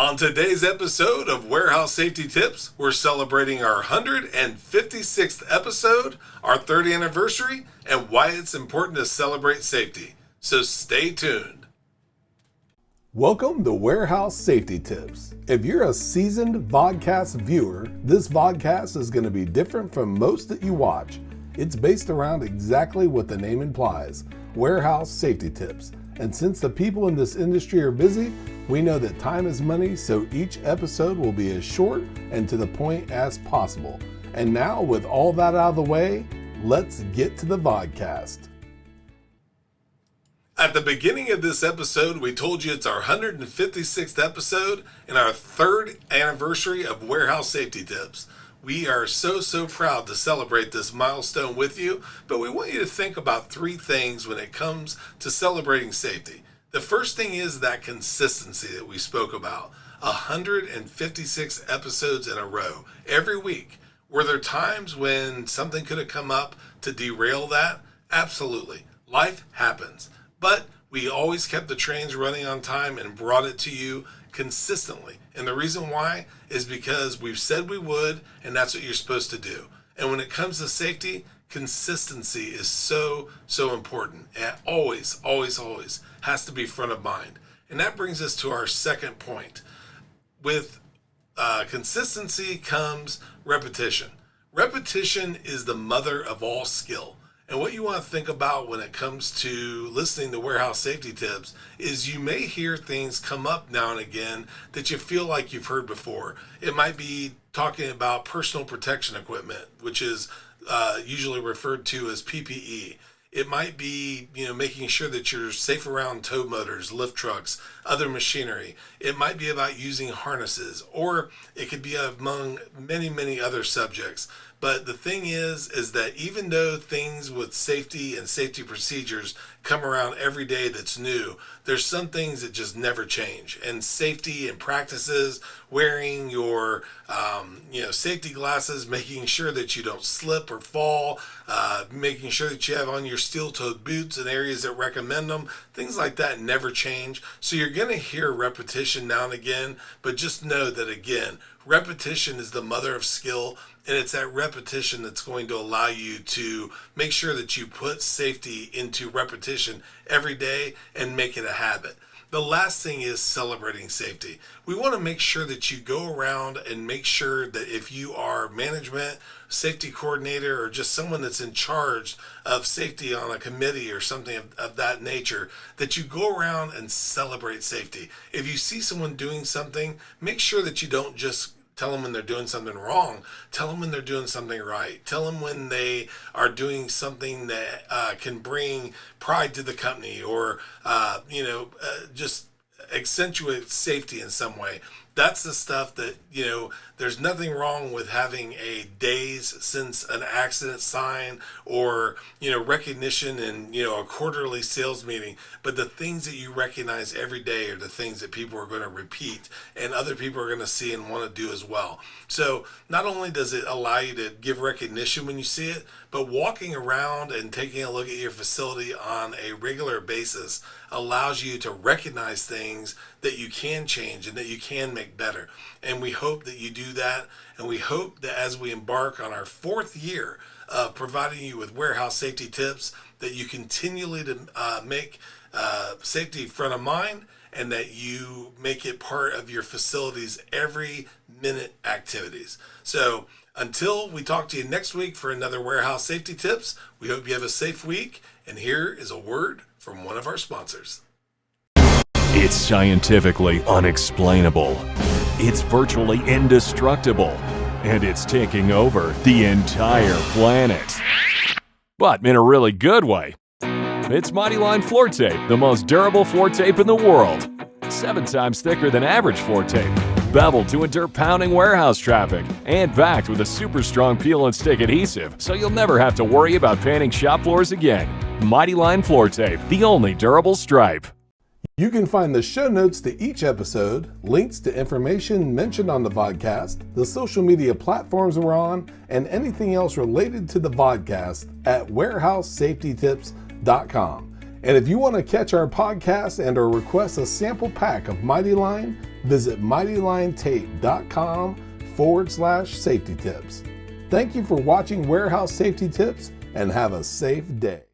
On today's episode of Warehouse Safety Tips, we're celebrating our 156th episode, our 3rd anniversary, and why it's important to celebrate safety. So stay tuned. Welcome to Warehouse Safety Tips. If you're a seasoned vodcast viewer, this vodcast is going to be different from most that you watch. It's based around exactly what the name implies, Warehouse Safety Tips. And since the people in this industry are busy, we know that time is money, so each episode will be as short and to the point as possible. And now, with all that out of the way, let's get to the vodcast. At the beginning of this episode, we told you it's our 156th episode and our 3rd anniversary of Warehouse Safety Tips. We are so proud to celebrate this milestone with you, but we want you to think about 3 things when it comes to celebrating safety. The first thing is that consistency that we spoke about. 156 episodes in a row, every week. Were there times when something could have come up to derail that? Absolutely. Life happens. But we always kept the trains running on time and brought it to you consistently. And the reason why is because we've said we would, and that's what you're supposed to do. And when it comes to safety, consistency is so important. And always has to be front of mind. And that brings us to our second point. With consistency comes repetition. Repetition is the mother of all skill. And what you want to think about when it comes to listening to Warehouse Safety Tips is you may hear things come up now and again that you feel like you've heard before. It might be talking about personal protection equipment, which is usually referred to as PPE. It might be, making sure that you're safe around tow motors, lift trucks, other machinery. It might be about using harnesses, or it could be among many other subjects. But the thing is that even though things with safety and safety procedures come around every day that's new, there's some things that just never change. And safety and practices, wearing your safety glasses, making sure that you don't slip or fall, making sure that you have on your steel-toed boots in areas that recommend them, things like that never change. So you're going to hear repetition now and again, but just know that, again, repetition is the mother of skill, and it's that repetition that's going to allow you to make sure that you put safety into repetition every day and make it a habit. The last thing is celebrating safety. We want to make sure that you go around and make sure that if you are management, safety coordinator, or just someone that's in charge of safety on a committee or something of that nature, that you go around and celebrate safety. If you see someone doing something, make sure that you don't just tell them when they're doing something wrong. Tell them when they're doing something right. Tell them when they are doing something that can bring pride to the company or, just accentuate safety in some way. That's the stuff that, there's nothing wrong with having a days since an accident sign or, recognition in, a quarterly sales meeting. But the things that you recognize every day are the things that people are going to repeat and other people are going to see and want to do as well. So not only does it allow you to give recognition when you see it, but walking around and taking a look at your facility on a regular basis allows you to recognize things that you can change and that you can make better. And we hope that you do that. And we hope that as we embark on our 4th year of providing you with warehouse safety tips, that you continually to make safety front of mind and that you make it part of your facility's every minute activities. So until we talk to you next week for another Warehouse Safety Tips, we hope you have a safe week. And here is a word from one of our sponsors. It's scientifically unexplainable. It's virtually indestructible. And it's taking over the entire planet. But in a really good way. It's Mighty Line floor tape, the most durable floor tape in the world. 7 times thicker than average floor tape. Beveled to endure pounding warehouse traffic. And backed with a super strong peel and stick adhesive, so you'll never have to worry about painting shop floors again. Mighty Line floor tape, the only durable stripe. You can find the show notes to each episode, links to information mentioned on the vodcast, the social media platforms we're on, and anything else related to the vodcast at warehousesafetytips.com. And if you want to catch our podcast and or request a sample pack of Mighty Line, visit mightylinetape.com/safety tips. Thank you for watching Warehouse Safety Tips and have a safe day.